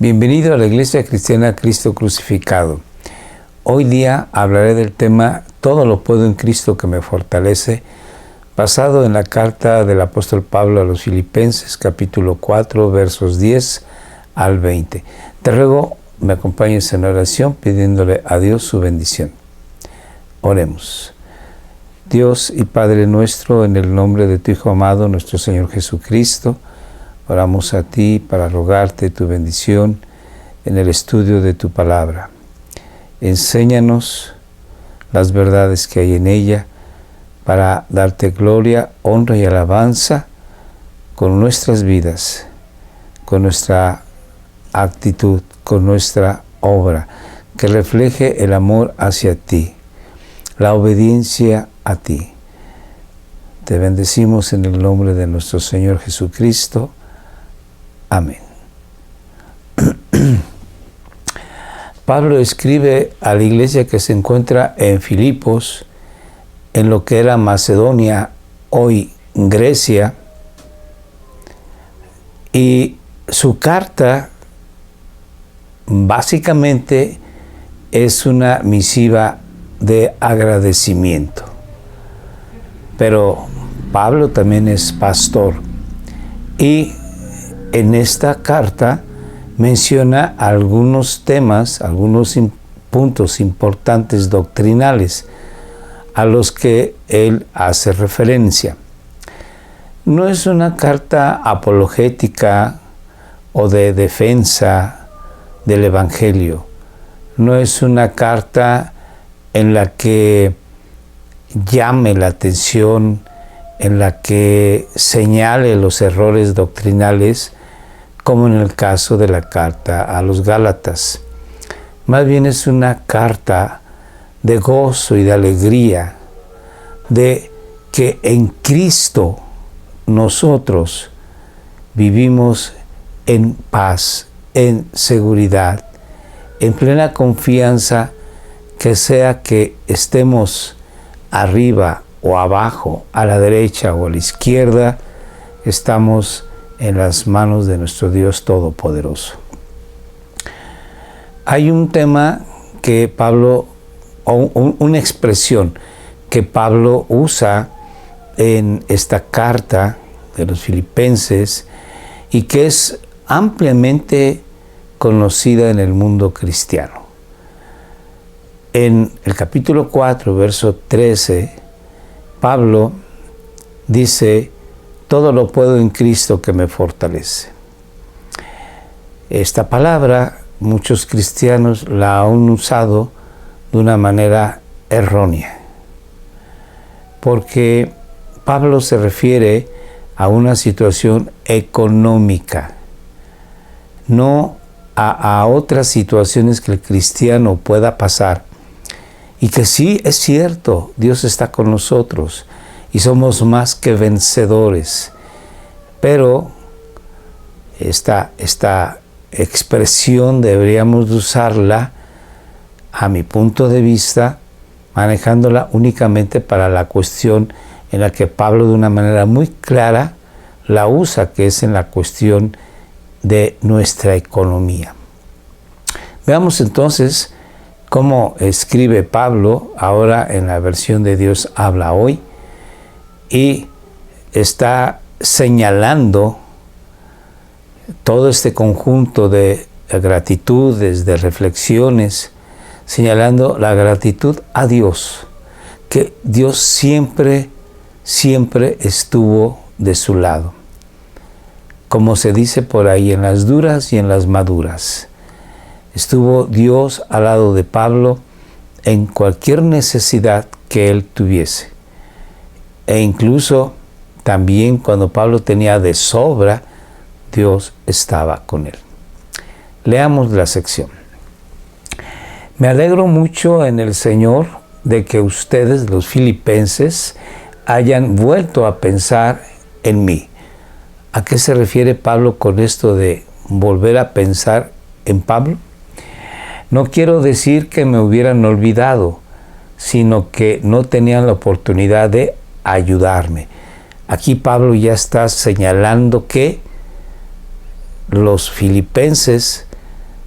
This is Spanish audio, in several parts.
Bienvenido a la Iglesia Cristiana Cristo Crucificado. Hoy día hablaré del tema Todo lo puedo en Cristo que me fortalece, basado en la carta del apóstol Pablo a los Filipenses, capítulo 4, versos 10 al 20. Te ruego me acompañes en oración pidiéndole a Dios su bendición. Oremos. Dios y Padre nuestro, en el nombre de tu Hijo amado, nuestro Señor Jesucristo, oramos a ti para rogarte tu bendición en el estudio de tu palabra. Enséñanos las verdades que hay en ella para darte gloria, honra y alabanza con nuestras vidas, con nuestra actitud, con nuestra obra, que refleje el amor hacia ti, la obediencia a ti. Te bendecimos en el nombre de nuestro Señor Jesucristo. Amén. Pablo escribe a la iglesia que se encuentra en Filipos, en lo que era Macedonia, hoy Grecia, y su carta básicamente es una misiva de agradecimiento. Pero Pablo también es pastor y en esta carta menciona algunos temas, algunos puntos importantes doctrinales a los que él hace referencia. No es una carta apologética o de defensa del Evangelio. No es una carta en la que llame la atención, en la que señale los errores doctrinales, como en el caso de la carta a los Gálatas. Más bien es una carta de gozo y de alegría, de que en Cristo nosotros vivimos en paz, en seguridad, en plena confianza, que sea que estemos arriba o abajo, a la derecha o a la izquierda, estamos en las manos de nuestro Dios Todopoderoso. Hay un tema que Pablo, o una expresión que Pablo usa en esta carta de los Filipenses y que es ampliamente conocida en el mundo cristiano. En el capítulo 4, verso 13, Pablo dice: todo lo puedo en Cristo que me fortalece. Esta palabra muchos cristianos la han usado de una manera errónea, porque Pablo se refiere a una situación económica, no a otras situaciones que el cristiano pueda pasar, y que sí es cierto, Dios está con nosotros y somos más que vencedores, pero esta expresión deberíamos de usarla, a mi punto de vista, manejándola únicamente para la cuestión en la que Pablo de una manera muy clara la usa, que es en la cuestión de nuestra economía. Veamos entonces cómo escribe Pablo ahora en la versión de Dios habla hoy, y está señalando todo este conjunto de gratitudes, de reflexiones, señalando la gratitud a Dios, que Dios siempre estuvo de su lado. Como se dice por ahí, en las duras y en las maduras. Estuvo Dios al lado de Pablo en cualquier necesidad que él tuviese. E incluso también cuando Pablo tenía de sobra, Dios estaba con él. Leamos la sección. Me alegro mucho en el Señor de que ustedes, los filipenses, hayan vuelto a pensar en mí. ¿A qué se refiere Pablo con esto de volver a pensar en Pablo? No quiero decir que me hubieran olvidado, sino que no tenían la oportunidad de ayudarme. Aquí Pablo ya está señalando que los filipenses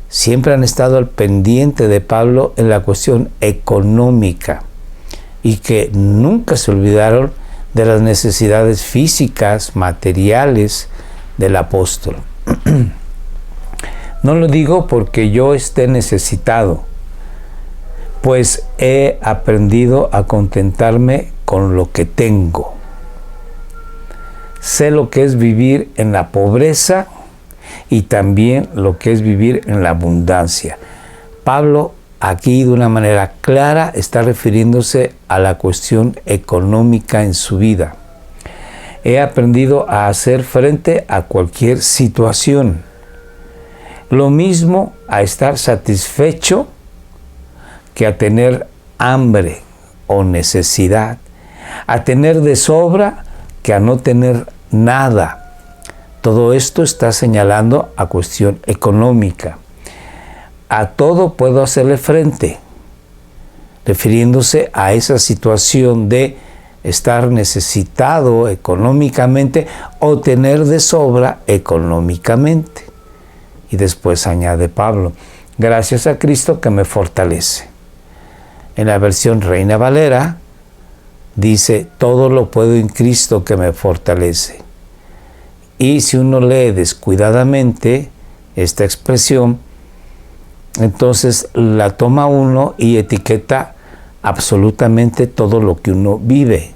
siempre han estado al pendiente de Pablo en la cuestión económica y que nunca se olvidaron de las necesidades físicas, materiales del apóstol. No lo digo porque yo esté necesitado, pues he aprendido a contentarme con lo que tengo. Sé lo que es vivir en la pobreza y también lo que es vivir en la abundancia. Pablo aquí de una manera clara está refiriéndose a la cuestión económica en su vida. He aprendido a hacer frente a cualquier situación. Lo mismo a estar satisfecho que a tener hambre o necesidad, a tener de sobra que a no tener nada. Todo esto está señalando a cuestión económica. A todo puedo hacerle frente, refiriéndose a esa situación de estar necesitado económicamente o tener de sobra económicamente. Y después añade Pablo, gracias a Cristo que me fortalece. En la versión Reina Valera dice, todo lo puedo en Cristo que me fortalece. Y si uno lee descuidadamente esta expresión, entonces la toma uno y etiqueta absolutamente todo lo que uno vive.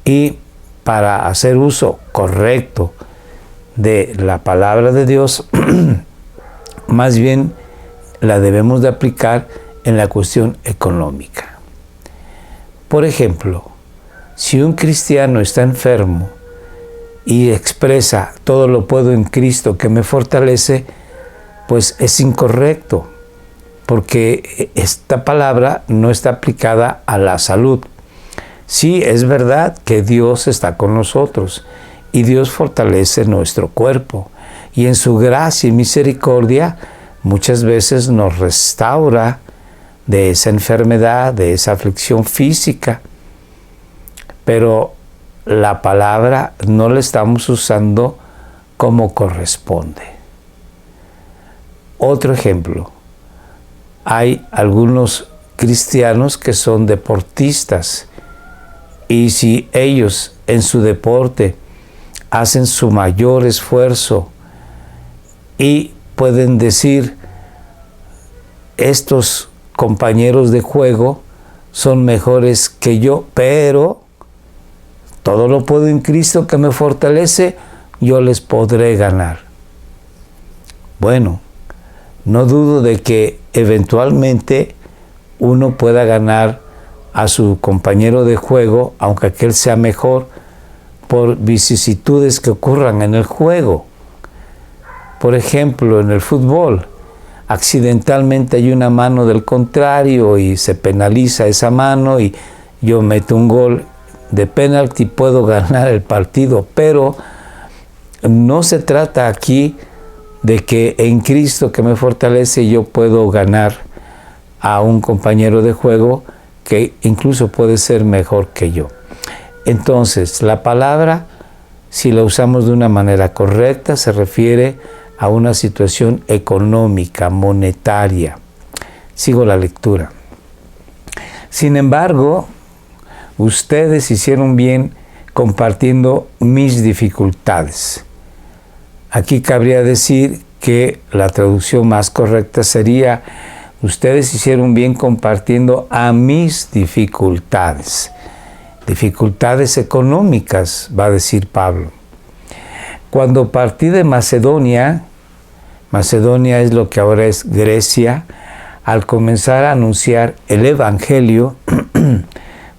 Y para hacer uso correcto de la palabra de Dios, más bien la debemos de aplicar en la cuestión económica. Por ejemplo, si un cristiano está enfermo y expresa todo lo puedo en Cristo que me fortalece, pues es incorrecto, porque esta palabra no está aplicada a la salud. Sí, es verdad que Dios está con nosotros y Dios fortalece nuestro cuerpo y en su gracia y misericordia muchas veces nos restaura de esa enfermedad, de esa aflicción física, pero la palabra no la estamos usando como corresponde. Otro ejemplo, hay algunos cristianos que son deportistas y si ellos en su deporte hacen su mayor esfuerzo y pueden decir, estos compañeros de juego son mejores que yo, pero todo lo puedo en Cristo que me fortalece, yo les podré ganar. Bueno, no dudo de que eventualmente uno pueda ganar a su compañero de juego, aunque aquel sea mejor, por vicisitudes que ocurran en el juego. Por ejemplo, en el fútbol, accidentalmente hay una mano del contrario y se penaliza esa mano y yo meto un gol de penalti y puedo ganar el partido, pero no se trata aquí de que en Cristo que me fortalece yo puedo ganar a un compañero de juego que incluso puede ser mejor que yo. Entonces, la palabra, si la usamos de una manera correcta, se refiere a una situación económica, monetaria. Sigo la lectura. Sin embargo, ustedes hicieron bien compartiendo mis dificultades. Aquí cabría decir que la traducción más correcta sería, ustedes hicieron bien compartiendo a mis dificultades. Dificultades económicas, va a decir Pablo. Cuando partí de Macedonia, Macedonia es lo que ahora es Grecia, al comenzar a anunciar el Evangelio,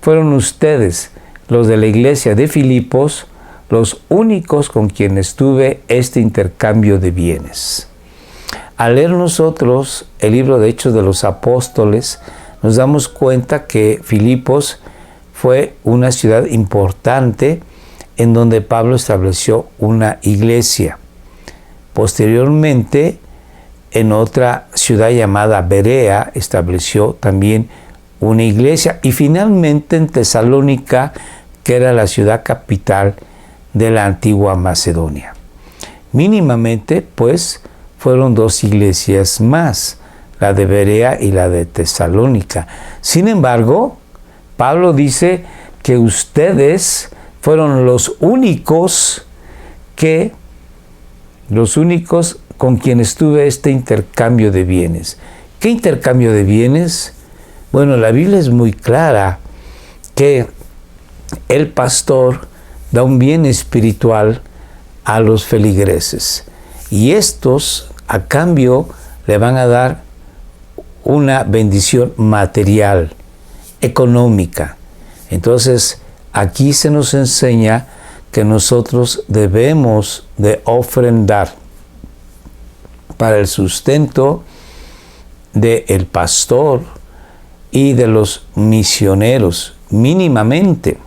fueron ustedes, los de la iglesia de Filipos, los únicos con quienes tuve este intercambio de bienes. Al leer nosotros el libro de Hechos de los Apóstoles, nos damos cuenta que Filipos fue una ciudad importante en donde Pablo estableció una iglesia. Posteriormente, en otra ciudad llamada Berea, estableció también una iglesia. Y finalmente en Tesalónica, que era la ciudad capital de la antigua Macedonia. Mínimamente, pues, fueron dos iglesias más, la de Berea y la de Tesalónica. Sin embargo, Pablo dice que ustedes fueron los únicos con quienes tuve este intercambio de bienes. ¿Qué intercambio de bienes? Bueno, la Biblia es muy clara que el pastor da un bien espiritual a los feligreses y estos a cambio le van a dar una bendición material, económica. Entonces aquí se nos enseña que nosotros debemos de ofrendar para el sustento del pastor y de los misioneros, mínimamente.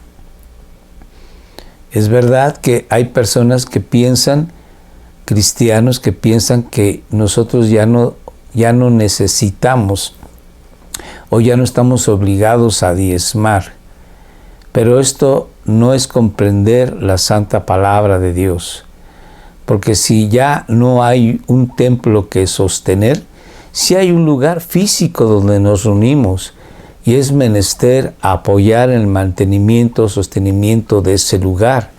Es verdad que hay personas que piensan, cristianos que piensan que nosotros ya no necesitamos o ya no estamos obligados a diezmar. Pero esto no es comprender la santa palabra de Dios. Porque si ya no hay un templo que sostener, si hay un lugar físico donde nos reunimos y es menester apoyar el mantenimiento, sostenimiento de ese lugar.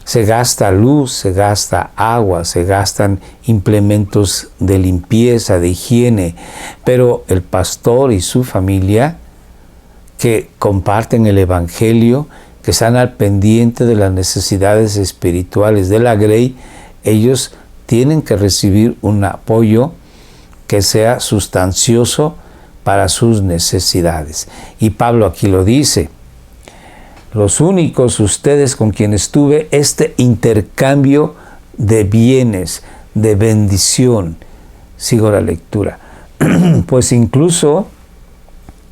Se gasta luz, se gasta agua, se gastan implementos de limpieza, de higiene, pero el pastor y su familia que comparten el evangelio, que están al pendiente de las necesidades espirituales de la Grey, ellos tienen que recibir un apoyo que sea sustancioso para sus necesidades. Y Pablo aquí lo dice: los únicos ustedes con quienes tuve este intercambio de bienes, de bendición. Sigo la lectura. Pues incluso,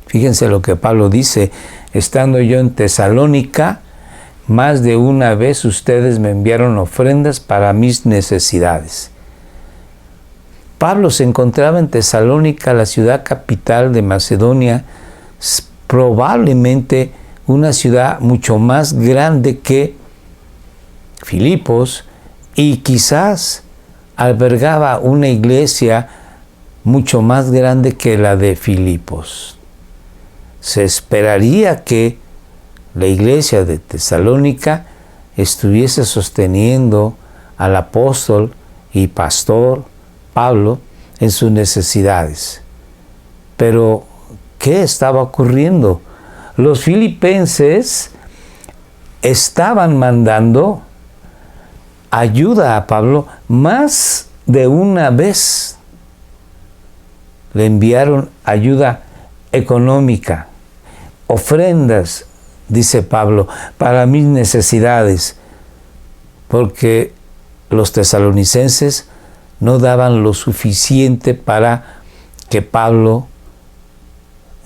fíjense lo que Pablo dice: estando yo en Tesalónica, más de una vez ustedes me enviaron ofrendas para mis necesidades. Pablo se encontraba en Tesalónica, la ciudad capital de Macedonia, probablemente una ciudad mucho más grande que Filipos, y quizás albergaba una iglesia mucho más grande que la de Filipos. Se esperaría que la iglesia de Tesalónica estuviese sosteniendo al apóstol y pastor Pablo en sus necesidades. Pero, ¿qué estaba ocurriendo? Los filipenses estaban mandando ayuda a Pablo más de una vez. Le enviaron ayuda económica, ofrendas, dice Pablo, para mis necesidades, porque los tesalonicenses no daban lo suficiente para que Pablo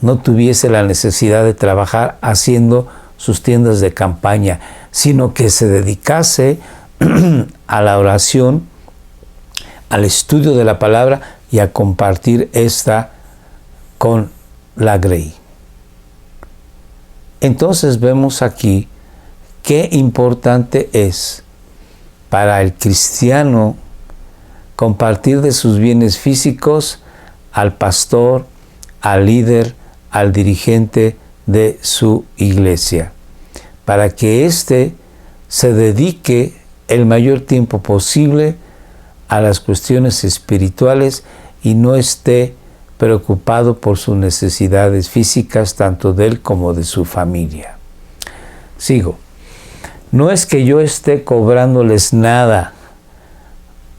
no tuviese la necesidad de trabajar haciendo sus tiendas de campaña, sino que se dedicase a la oración, al estudio de la palabra y a compartir esta con la Grey. Entonces vemos aquí qué importante es para el cristiano compartir de sus bienes físicos al pastor, al líder, al dirigente de su iglesia, para que éste se dedique el mayor tiempo posible a las cuestiones espirituales y no esté preocupado por sus necesidades físicas, tanto de él como de su familia. Sigo. No es que yo esté cobrándoles nada.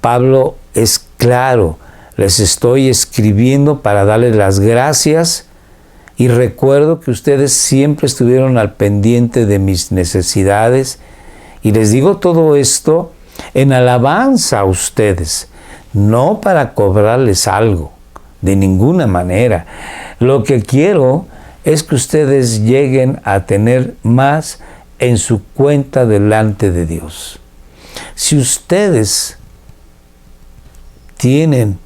Pablo es claro, les estoy escribiendo para darles las gracias y recuerdo que ustedes siempre estuvieron al pendiente de mis necesidades y les digo todo esto en alabanza a ustedes, no para cobrarles algo, de ninguna manera. Lo que quiero es que ustedes lleguen a tener más en su cuenta delante de Dios. Si ustedes tienen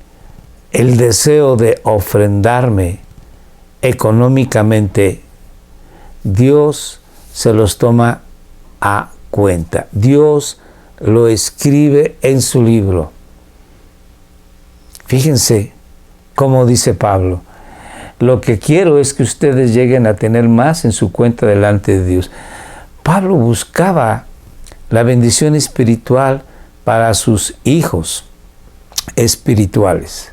el deseo de ofrendarme económicamente, Dios se los toma a cuenta. Dios lo escribe en su libro. Fíjense cómo dice Pablo: lo que quiero es que ustedes lleguen a tener más en su cuenta delante de Dios. Pablo buscaba la bendición espiritual para sus hijos espirituales.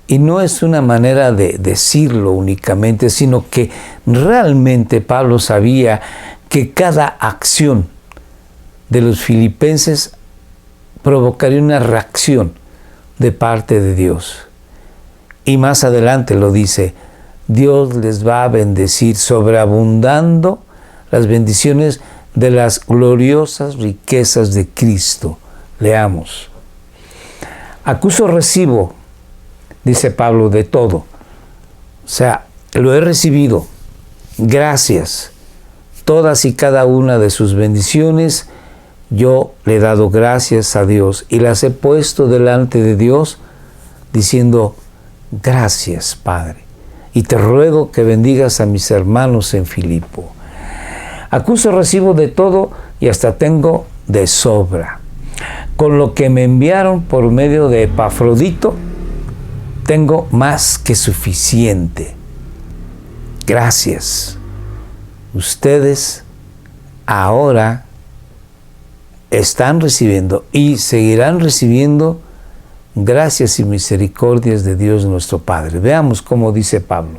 Y no es una manera de decirlo únicamente, sino que realmente Pablo sabía que cada acción de los filipenses provocaría una reacción de parte de Dios. Y más adelante lo dice: Dios les va a bendecir sobreabundando las bendiciones de las gloriosas riquezas de Cristo. Leamos: acuso recibo, dice Pablo, de todo. O sea, lo he recibido. Gracias. Todas y cada una de sus bendiciones, yo le he dado gracias a Dios y las he puesto delante de Dios diciendo: gracias, Padre, y te ruego que bendigas a mis hermanos en Filipo. Acuso recibo de todo y hasta tengo de sobra. Con lo que me enviaron por medio de Epafrodito, tengo más que suficiente. Gracias. Ustedes ahora están recibiendo y seguirán recibiendo gracias y misericordias de Dios nuestro Padre. Veamos cómo dice Pablo: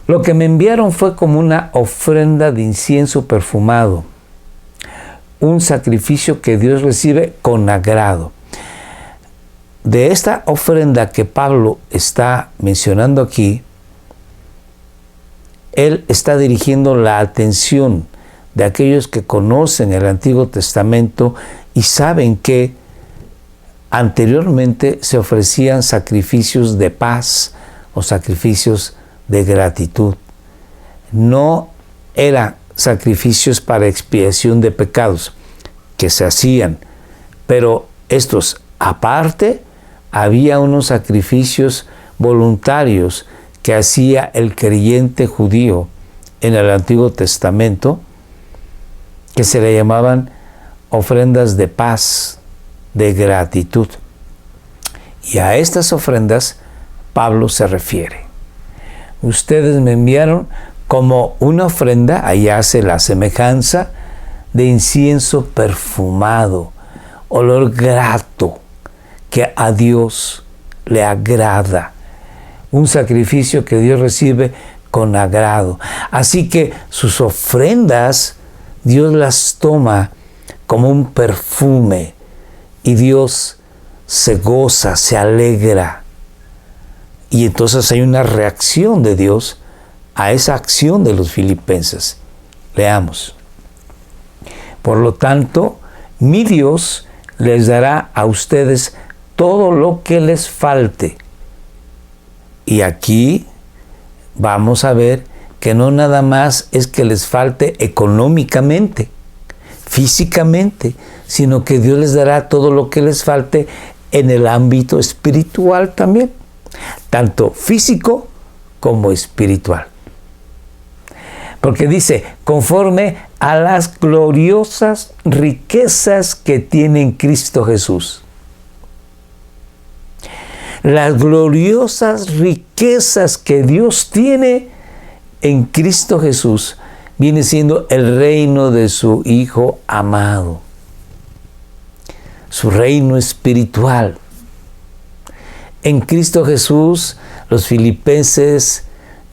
lo que me enviaron fue como una ofrenda de incienso perfumado, un sacrificio que Dios recibe con agrado. De esta ofrenda que Pablo está mencionando aquí, él está dirigiendo la atención de aquellos que conocen el Antiguo Testamento y saben que anteriormente se ofrecían sacrificios de paz o sacrificios de gratitud. No eran sacrificios para expiación de pecados que se hacían, pero estos aparte había unos sacrificios voluntarios que hacía el creyente judío en el Antiguo Testamento, que se le llamaban ofrendas de paz, de gratitud. Y a estas ofrendas Pablo se refiere. Ustedes me enviaron como una ofrenda, ahí hace la semejanza, de incienso perfumado, olor grato, que a Dios le agrada. Un sacrificio que Dios recibe con agrado. Así que sus ofrendas, Dios las toma como un perfume y Dios se goza, se alegra. Y entonces hay una reacción de Dios a esa acción de los filipenses. Leamos: por lo tanto, mi Dios les dará a ustedes todo lo que les falte. Y aquí vamos a ver que no nada más es que les falte económicamente, físicamente, sino que Dios les dará todo lo que les falte en el ámbito espiritual también, tanto físico como espiritual. Porque dice: conforme a las gloriosas riquezas que tiene en Cristo Jesús. Las gloriosas riquezas que Dios tiene en Cristo Jesús viene siendo el reino de su Hijo amado, su reino espiritual. En Cristo Jesús, los filipenses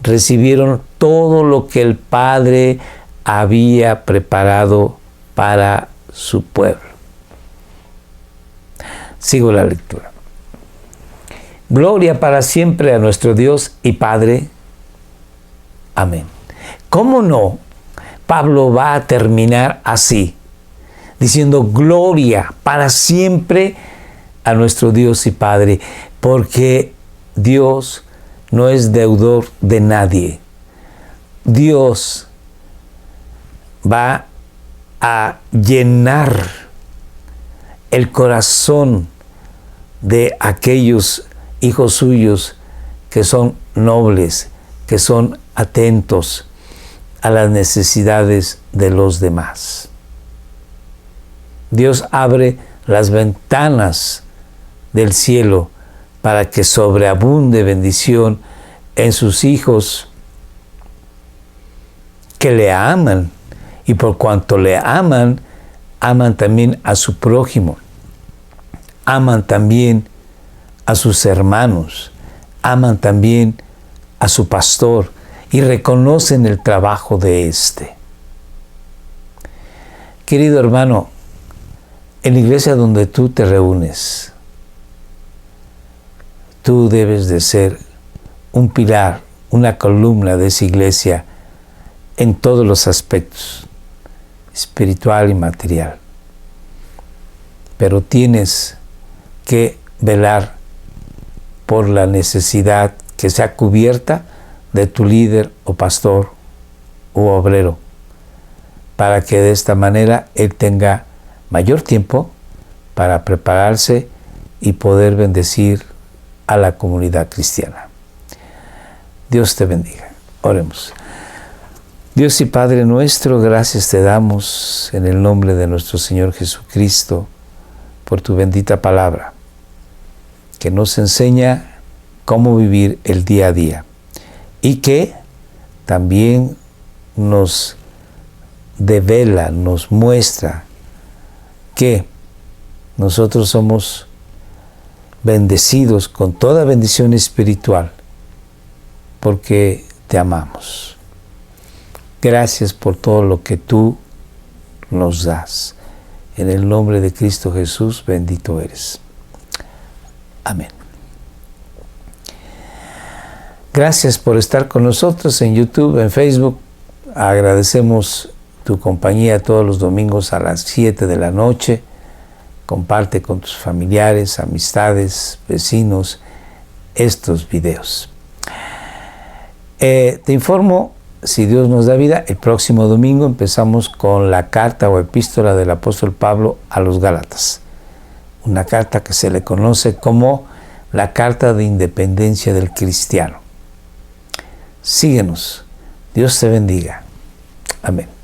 recibieron todo lo que el Padre había preparado para su pueblo. Sigo la lectura. Gloria para siempre a nuestro Dios y Padre. Amén. ¿Cómo no? Pablo va a terminar así, diciendo gloria para siempre a nuestro Dios y Padre, porque Dios no es deudor de nadie. Dios va a llenar el corazón de aquellos hijos suyos que son nobles, que son atentos a las necesidades de los demás. Dios abre las ventanas del cielo para que sobreabunde bendición en sus hijos que le aman, y por cuanto le aman, aman también a su prójimo, aman también a sus hermanos, aman también a su pastor y reconocen el trabajo de éste. Querido hermano, en la iglesia donde tú te reúnes, tú debes de ser un pilar, una columna de esa iglesia en todos los aspectos, espiritual y material. Pero tienes que velar por la necesidad que sea cubierta de tu líder o pastor u obrero, para que de esta manera él tenga mayor tiempo para prepararse y poder bendecir a la comunidad cristiana. Dios te bendiga. Oremos. Dios y Padre nuestro, gracias te damos en el nombre de nuestro Señor Jesucristo por tu bendita palabra, que nos enseña cómo vivir el día a día y que también nos devela, nos muestra que nosotros somos bendecidos con toda bendición espiritual porque te amamos. Gracias por todo lo que tú nos das. En el nombre de Cristo Jesús, bendito eres. Amén. Gracias por estar con nosotros en YouTube, en Facebook. Agradecemos tu compañía todos los domingos a las 7 de la noche. Comparte con tus familiares, amistades, vecinos estos videos. Te informo, si Dios nos da vida, el próximo domingo empezamos con la carta o epístola del apóstol Pablo a los Gálatas. Una carta que se le conoce como la carta de independencia del cristiano. Síguenos. Dios te bendiga. Amén.